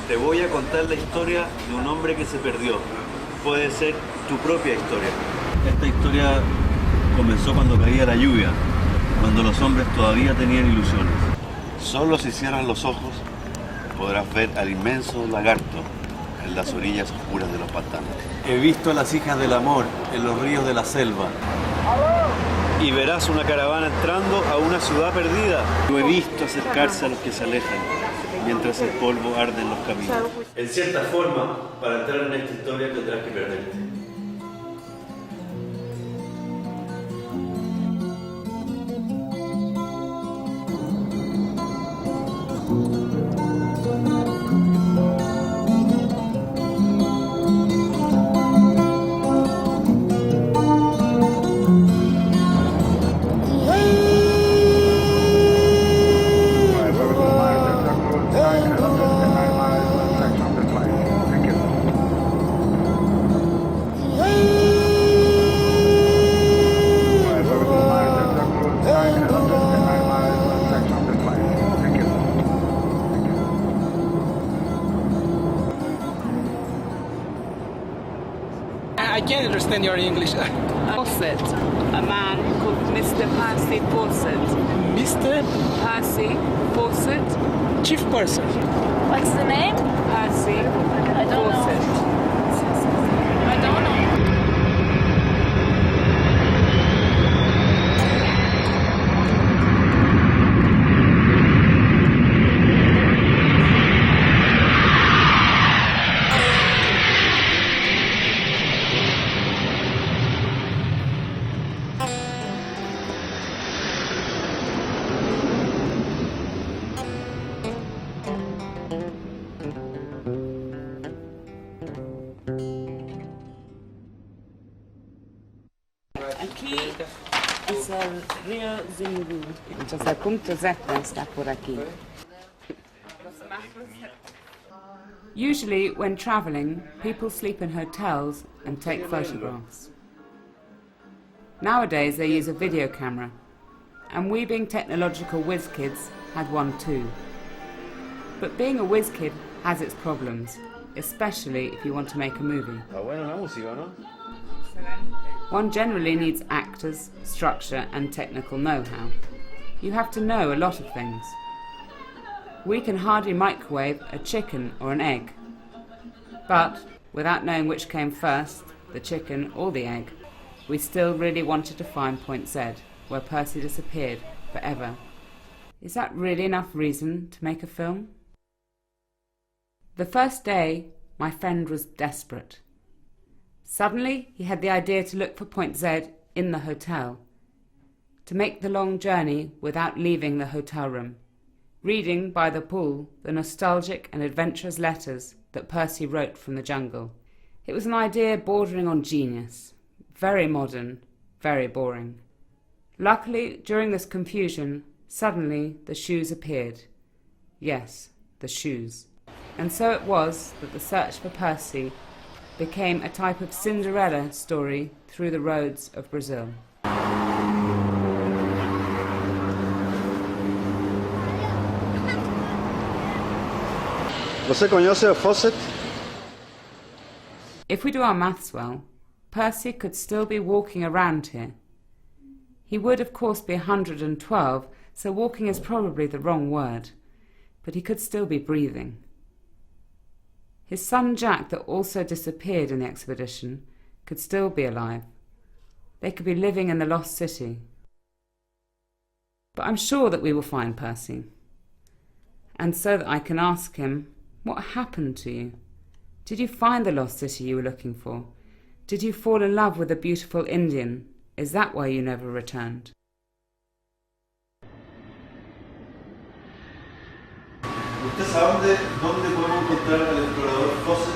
Te voy a contar la historia de un hombre que se perdió. Puede ser tu propia historia. Esta historia comenzó cuando caía la lluvia, cuando los hombres todavía tenían ilusiones. Solo si cierras los ojos podrás ver al inmenso lagarto en las orillas oscuras de los pantanos. He visto a las hijas del amor en los ríos de la selva. Y verás una caravana entrando a una ciudad perdida. Lo he visto acercarse a los que se alejan, mientras el polvo arde en los caminos. En cierta forma, para entrar en esta historia tendrás que perderte. I can't understand your English. Fawcett, a man called Mr. Percy Fawcett. Mr. Percy Fawcett. Chief Person. What's the name? Percy I don't Fawcett. know. I don't know. Aquí es el río Junto. Entonces el Punto Z está por aquí. Usually, when travelling, people sleep in hotels and take photographs. Nowadays, they use a video camera, and we, being technological whiz kids, had one too. But being a whiz kid has its problems, especially if you want to make a movie. One generally needs actors, structure, and technical know-how. You have to know a lot of things. We can hardly microwave a chicken or an egg. But, without knowing which came first, the chicken or the egg, we still really wanted to find Point Z, where Percy disappeared forever. Is that really enough reason to make a film? The first day, my friend was desperate. Suddenly, he had the idea to look for Point Z in the hotel, to make the long journey without leaving the hotel room, reading by the pool the nostalgic and adventurous letters that Percy wrote from the jungle. It was an idea bordering on genius, very modern, very boring. Luckily, during this confusion, suddenly the shoes appeared. Yes, the shoes. And so it was that the search for Percy became a type of Cinderella story through the roads of Brazil. ¿Você conhece a Fawcett? If we do our maths well, Percy could still be walking around here. He would, of course, be 112, so walking is probably the wrong word, but he could still be breathing. His son Jack, that also disappeared in the expedition, could still be alive. They could be living in the lost city. But I'm sure that we will find Percy. And so that I can ask him, what happened to you? Did you find the lost city you were looking for? Did you fall in love with a beautiful Indian? Is that why you never returned? ¿Usted sabe dónde podemos encontrar al explorador Fawcett?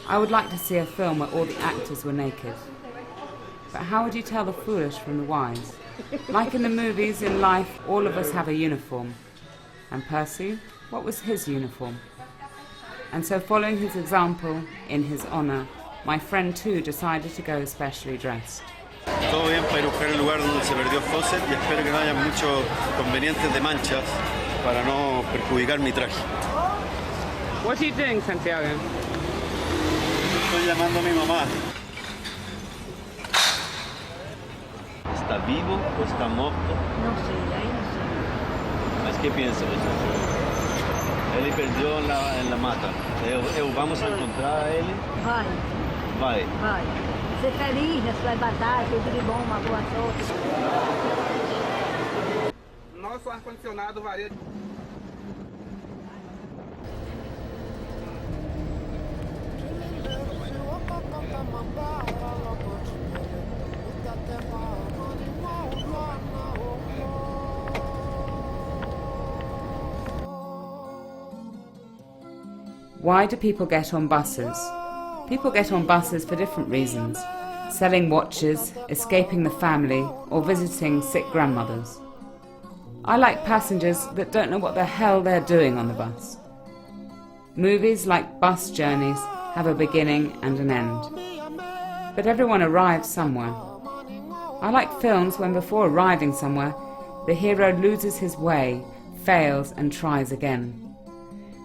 I would like to see a film where all the actors were naked. But how would you tell the foolish from the wise? Like in the movies, in life, all of us have a uniform. And Percy, what was his uniform? And so, following his example, in his honour, my friend too decided to go specially dressed. todo bien para ir a buscar el lugar donde se perdió Fawcett y espero que no haya muchos inconvenientes de manchas para no perjudicar mi traje. What are you doing, Santiago? Estoy llamando a mi mamá. ¿Está vivo o está muerto? No sé, ahí no sé. Mas que pensa você? Ele perdeu en la mata. Vamos a encontrar a ele? Vai, Vai. vai. Ser feliz na sua batalha, tudo de bom, uma boa sorte. Nosso ar-condicionado varia. Why do people get on buses? People get on buses for different reasons. Selling watches, escaping the family, or visiting sick grandmothers. I like passengers that don't know what the hell they're doing on the bus. Movies, like bus journeys, have a beginning and an end. But everyone arrives somewhere. I like films when before arriving somewhere, the hero loses his way, fails and tries again.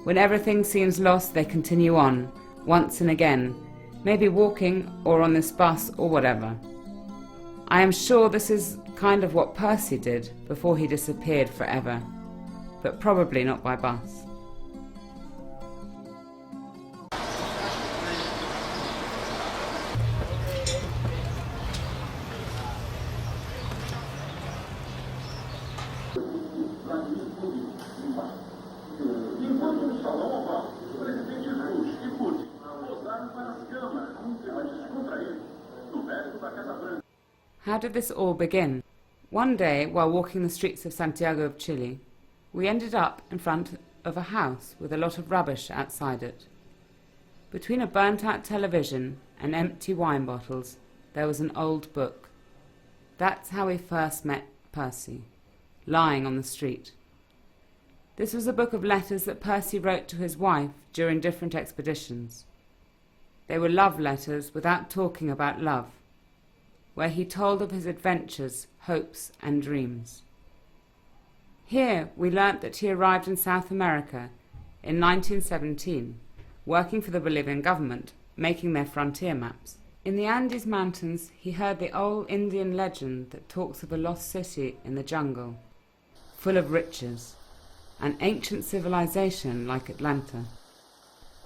When everything seems lost, they continue on, once and again, maybe walking or on this bus or whatever. I am sure this is kind of what Percy did before he disappeared forever, but probably not by bus. How did this all begin? One day, while walking the streets of Santiago of Chile, we ended up in front of a house with a lot of rubbish outside it. Between a burnt-out television and empty wine bottles, there was an old book. That's how we first met Percy, lying on the street. This was a book of letters that Percy wrote to his wife during different expeditions. They were love letters without talking about love, where he told of his adventures, hopes and dreams. Here we learnt that he arrived in South America in 1917, working for the Bolivian government, making their frontier maps. In the Andes Mountains, he heard the old Indian legend that talks of a lost city in the jungle, full of riches, an ancient civilization like Atlanta.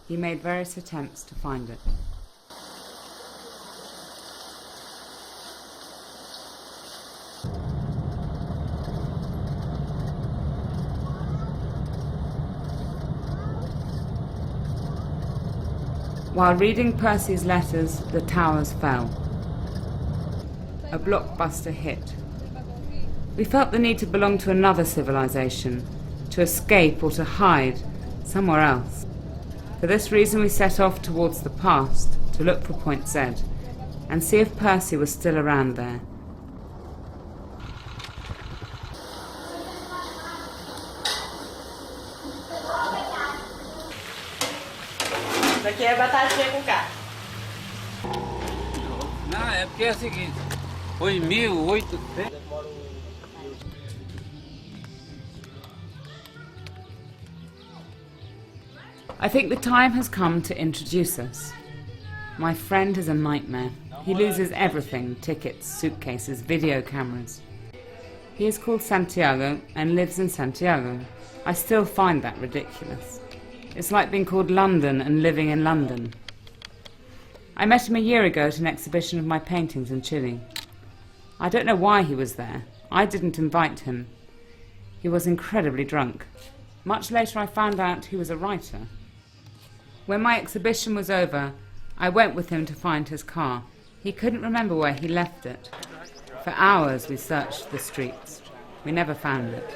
He made various attempts to find it. While reading Percy's letters, the towers fell. A blockbuster hit. We felt the need to belong to another civilization, to escape or to hide somewhere else. For this reason we set off towards the past to look for Point Z and see if Percy was still around there. Isso aqui é batatinha com carne. Não, é porque é o seguinte, foi 1800. I think the time has come to introduce us. My friend is a nightmare. He loses everything, tickets, suitcases, video cameras. He is called Santiago and lives in Santiago. I still find that ridiculous. It's like being called London and living in London. I met him a year ago at an exhibition of my paintings in Chile. I don't know why he was there. I didn't invite him. He was incredibly drunk. Much later I found out he was a writer. When my exhibition was over, I went with him to find his car. He couldn't remember where he left it. For hours we searched the streets. We never found it.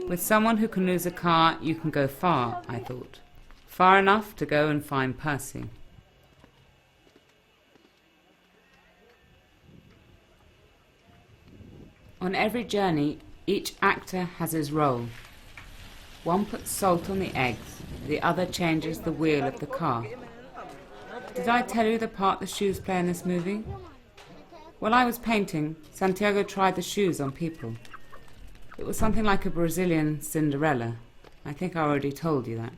With someone who can lose a car, you can go far, I thought. Far enough to go and find Percy. On every journey, each actor has his role. One puts salt on the eggs, the other changes the wheel of the car. Did I tell you the part the shoes play in this movie? While I was painting, Santiago tried the shoes on people. It was something like a Brazilian Cinderella. I think I already told you that.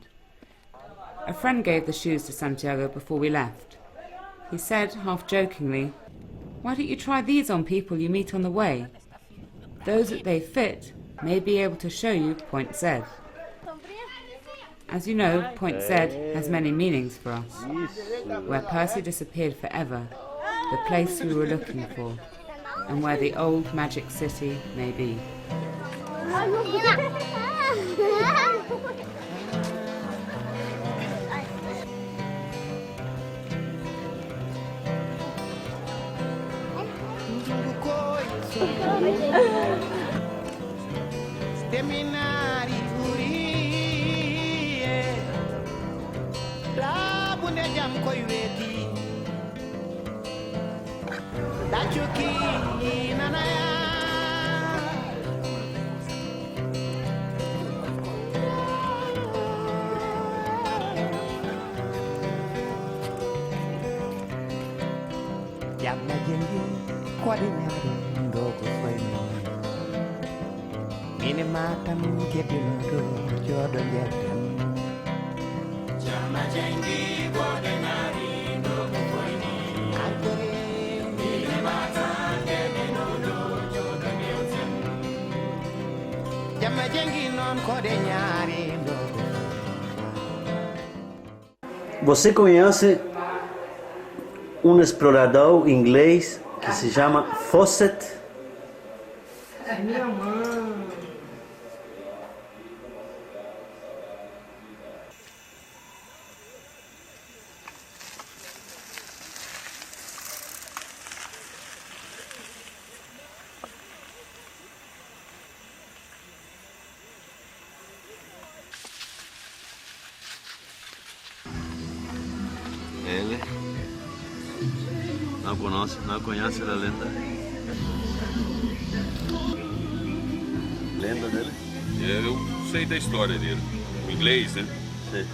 A friend gave the shoes to Santiago before we left. He said, half jokingly, "Why don't you try these on people you meet on the way? Those that they fit may be able to show you Point Z." As you know, Point Z has many meanings for us. Where Percy disappeared forever, the place we were looking for, and where the old magic city may be. Você conhece um explorador inglês que se chama Fawcett? É minha mãe. Ele não conhece a lenda? Lenda dele? Eu sei da história dele. O inglês, né? Sim.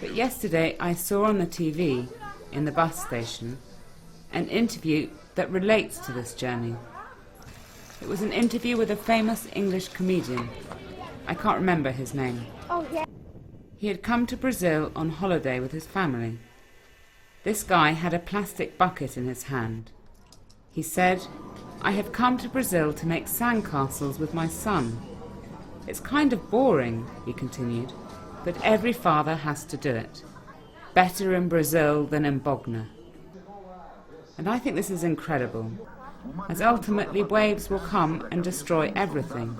But yesterday I saw on the TV, in the bus station, an interview that relates to this journey. It was an interview with a famous English comedian. I can't remember his name. Oh, yeah. He had come to Brazil on holiday with his family. This guy had a plastic bucket in his hand. He said, "I have come to Brazil to make sandcastles with my son. It's kind of boring," he continued, "but every father has to do it. Better in Brazil than in Bogna." And I think this is incredible, as ultimately waves will come and destroy everything.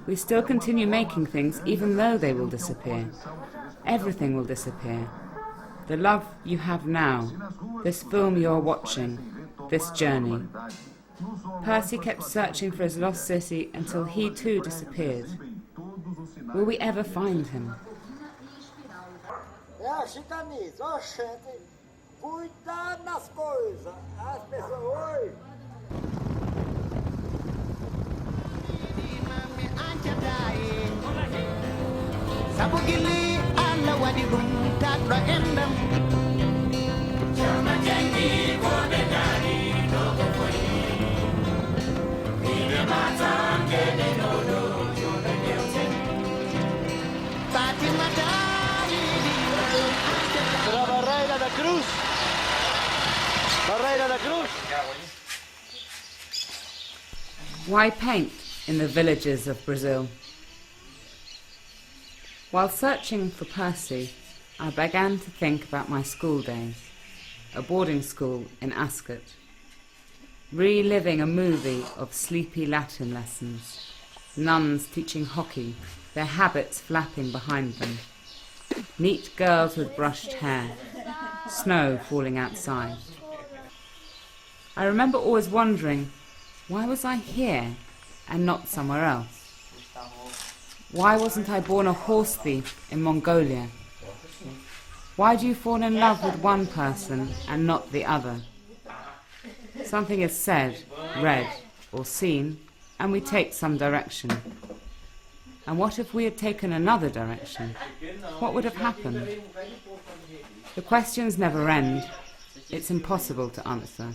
We still continue making things even though they will disappear. Everything will disappear. The love you have now, this film you're watching, this journey. Percy kept searching for his lost city until he too disappeared. Will we ever find him? Cuidado nas coisas, as pessoas. Why paint in the villages of Brazil? While searching for Percy, I began to think about my school days, a boarding school in Ascot, reliving a movie of sleepy Latin lessons, nuns teaching hockey, their habits flapping behind them, neat girls with brushed hair, snow falling outside. I remember always wondering, why was I here and not somewhere else? Why wasn't I born a horse thief in Mongolia? Why do you fall in love with one person and not the other? Something is said, read, or seen, and we take some direction. And what if we had taken another direction? What would have happened? The questions never end. It's impossible to answer.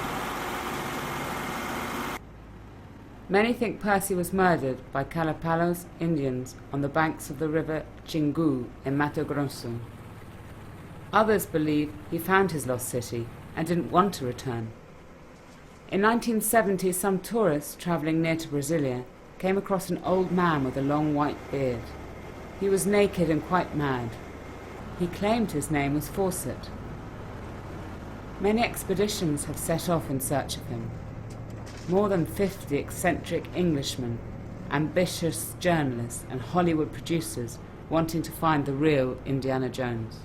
Many think Percy was murdered by Calapalos Indians on the banks of the river Xingu in Mato Grosso. Others believe he found his lost city and didn't want to return. In 1970, some tourists travelling near to Brasilia came across an old man with a long white beard. He was naked and quite mad. He claimed his name was Fawcett. Many expeditions have set off in search of him. More than 50 eccentric Englishmen, ambitious journalists and Hollywood producers wanting to find the real Indiana Jones.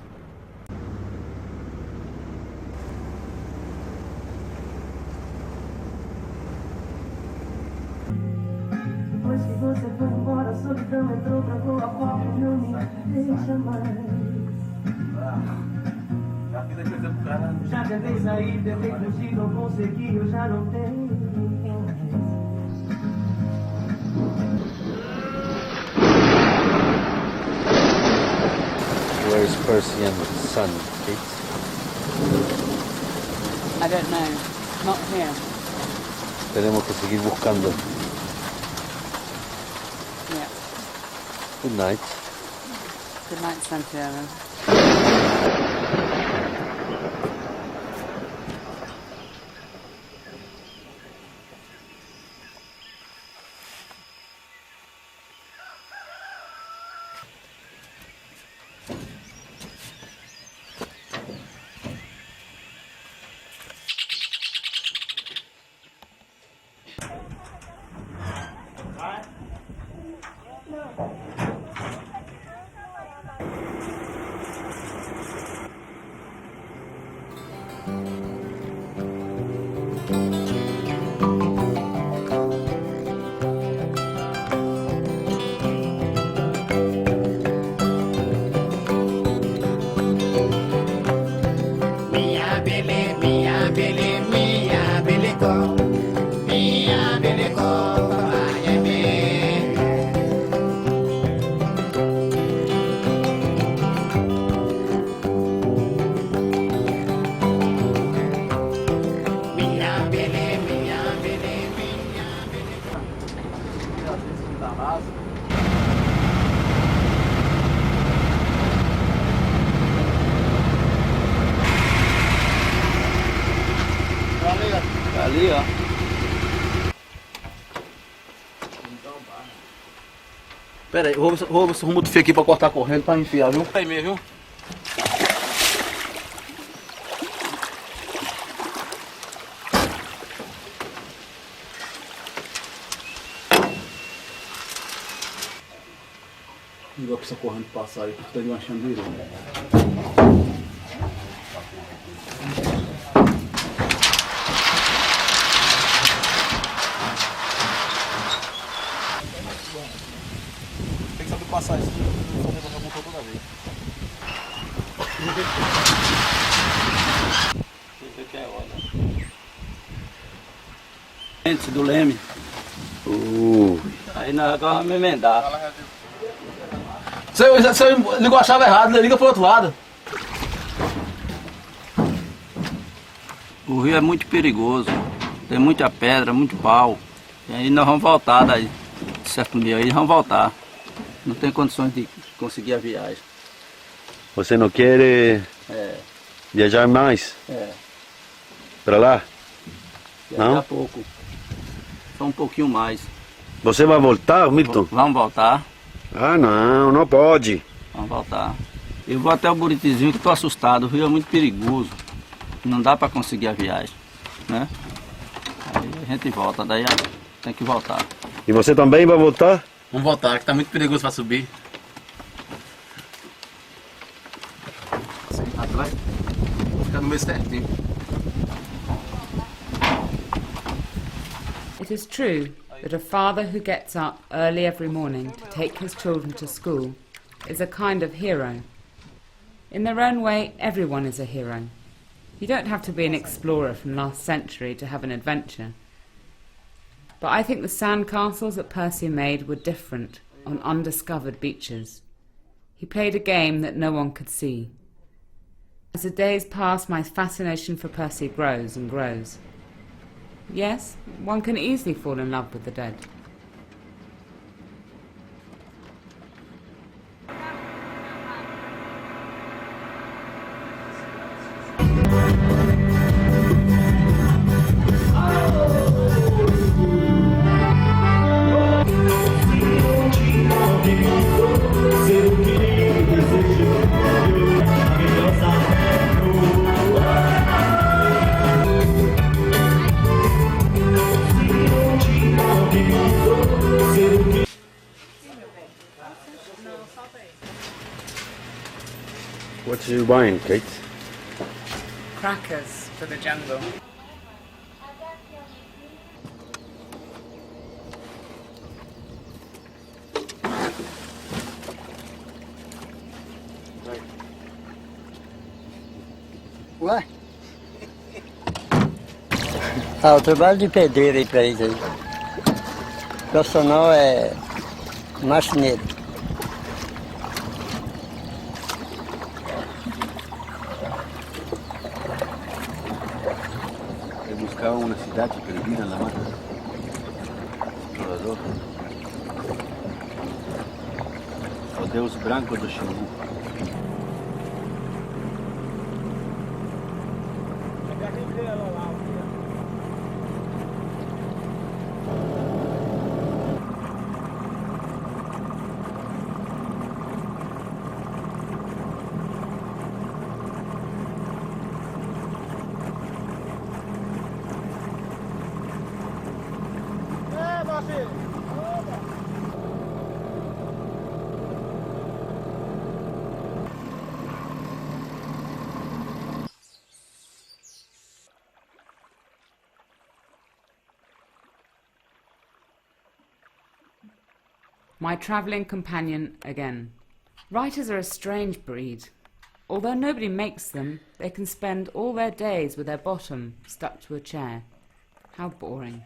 Já tentei sair, tentei fugir, não consegui, eu já não tenho ninguém mais. Where is Percy and son, Kate? I don't know. Not here. Tenemos que seguir buscando. Yeah. Good night. Good night, Santiago. Ali, ó. Pera aí, vou ver se arrumo o fio aqui pra cortar a corrente pra enfiar, viu? Aí mesmo, viu? Não dá pra essa corrente passar aí, porque tá de uma chambeira. Tem que saber passar isso, não vai montar toda vez. Esse aqui é olha. Antes do leme. Aí nós vamos emendar. Você ligou a chave errada, liga pro outro lado. O rio é muito perigoso, tem muita pedra, muito pau. E aí nós vamos voltar daí, certo dia aí vamos voltar. Não tem condições de conseguir a viagem. Você não quer viajar mais? Para lá? Viajar pouco, só um pouquinho mais. Você vai voltar, Milton? Vamos voltar. Ah, não pode. Vamos voltar. Eu vou até o Buritizinho que estou assustado, o rio é muito perigoso. Não dá para conseguir a viagem, né? Aí a gente volta, daí tem que voltar. E você também vai voltar? Vamos voltar, que está muito perigoso para subir. Assim, atrás. Vou ficar no meio certinho. It is true that a father who gets up early every morning to take his children to school is a kind of hero. In their own way, everyone is a hero. You don't have to be an explorer from last century to have an adventure. But I think the sandcastles that Percy made were different on undiscovered beaches. He played a game that no one could see. As the days pass, my fascination for Percy grows and grows. Yes, one can easily fall in love with the dead. What are you buying, Kate? Crackers for the jungle. Ué? O trabalho de pedreiro aí pra eles aí. O profissional é marceneiro. Eu buscava uma cidade perdida na mata. Explorador. O deus branco do Xingu. My travelling companion again. Writers are a strange breed. Although nobody makes them, they can spend all their days with their bottom stuck to a chair. How boring.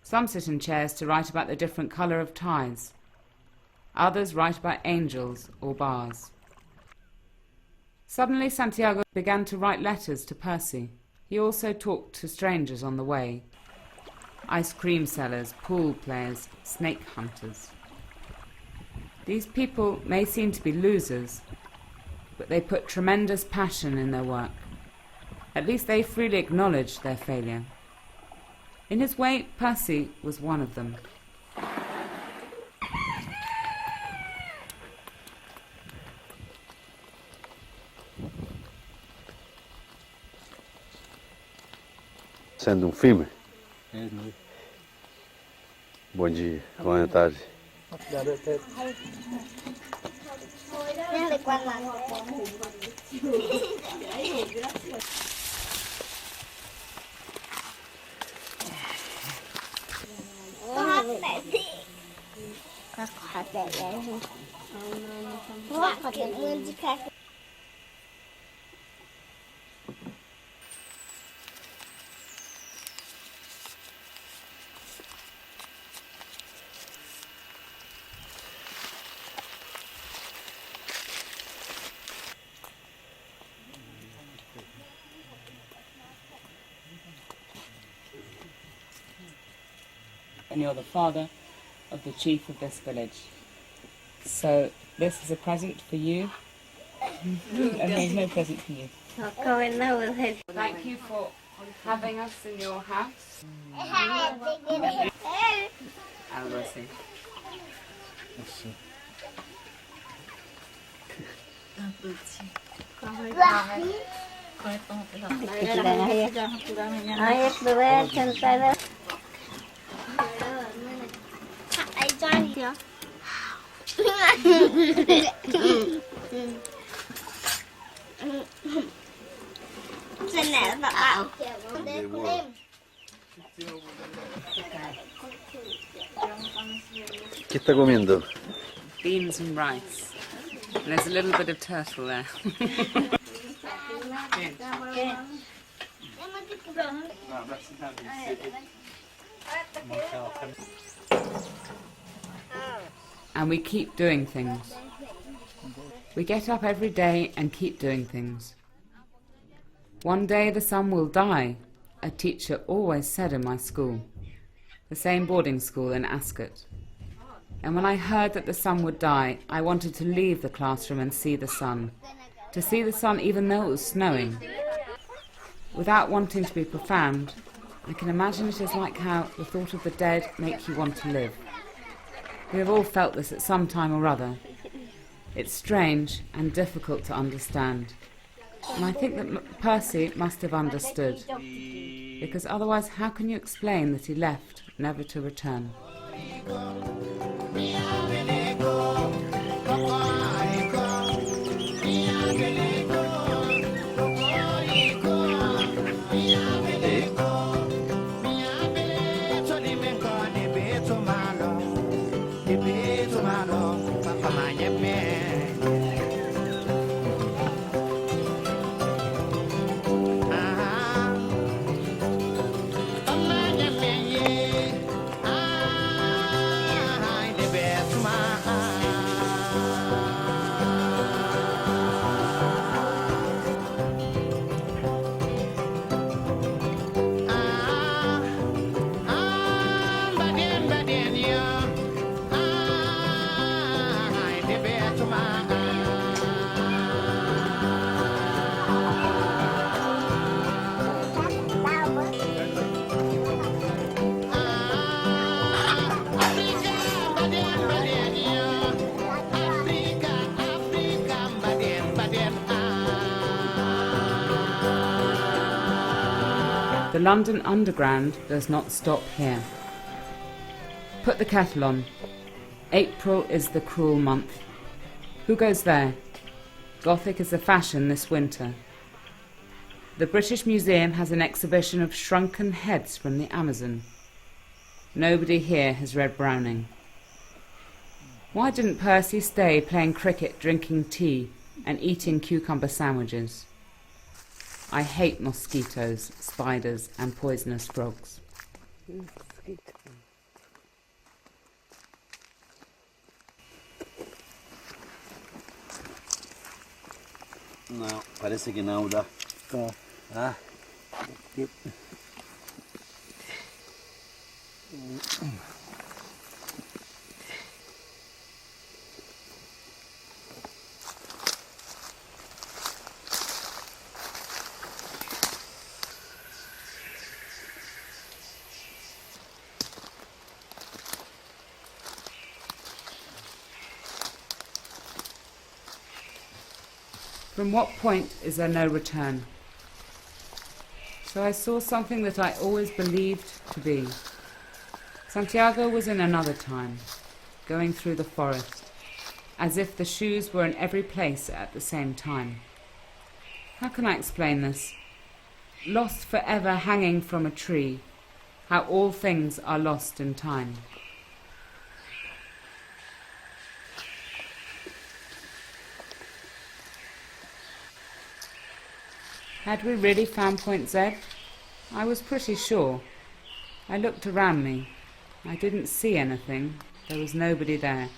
Some sit in chairs to write about the different colour of ties. Others write about angels or bars. Suddenly Santiago began to write letters to Percy. He also talked to strangers on the way. Ice cream sellers, pool players, snake hunters. These people may seem to be losers, but they put tremendous passion in their work. At least they freely acknowledge their failure. In his way, Percy was one of them. Sendo filme? Bom dia, boa tarde. And you're the father of the chief of this village. So this is a present for you. And there's no present for you. Thank you for having us in your house. Algo así. ¿Qué está comiendo? Beans and rice. And there's a little bit of turtle there. And we keep doing things. We get up every day and keep doing things. One day the sun will die, a teacher always said in my school, the same boarding school in Ascot. And when I heard that the sun would die, I wanted to leave the classroom and see the sun. To see the sun even though it was snowing. Without wanting to be profound, I can imagine it is like how the thought of the dead makes you want to live. We have all felt this at some time or other. It's strange and difficult to understand. And I think that Percy must have understood. Because otherwise, how can you explain that he left, never to return? The London Underground does not stop here. Put the kettle on. April is the cruel month. Who goes there? Gothic is the fashion this winter. The British Museum has an exhibition of shrunken heads from the Amazon. Nobody here has read Browning. Why didn't Percy stay playing cricket, drinking tea, and eating cucumber sandwiches? I hate mosquitoes, spiders, and poisonous frogs. No, parece que não dá. Ah. From what point is there no return? So I saw something that I always believed to be. Santiago was in another time, going through the forest, as if the shoes were in every place at the same time. How can I explain this? Lost forever hanging from a tree, how all things are lost in time. Had we really found Point Z? I was pretty sure. I looked around me. I didn't see anything. There was nobody there.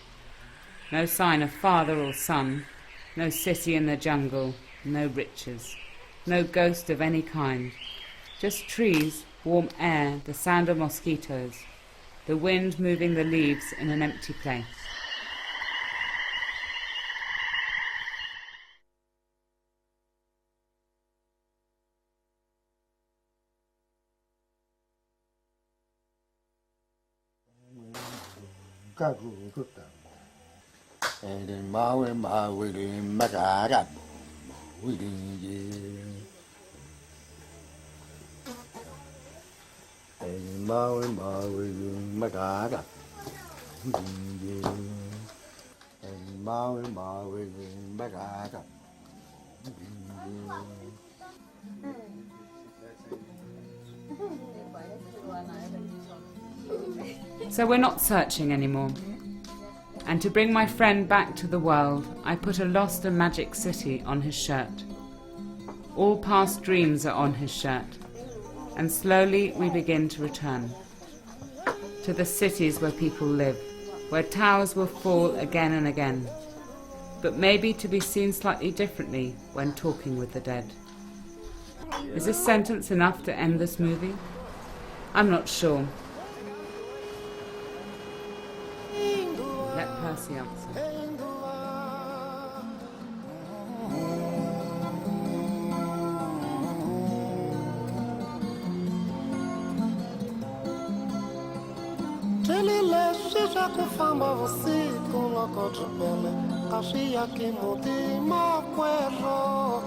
No sign of father or son. No city in the jungle. No riches. No ghost of any kind. Just trees, warm air, the sound of mosquitoes. The wind moving the leaves in an empty place. So we're not searching anymore. And to bring my friend back to the world, I put a lost and magic city on his shirt. All past dreams are on his shirt. And slowly we begin to return. To the cities where people live, where towers will fall again and again. But maybe to be seen slightly differently when talking with the dead. Is this sentence enough to end this movie? I'm not sure. Let Percy answer. Kufamba usiku loko jipele Kashia kimuti makwero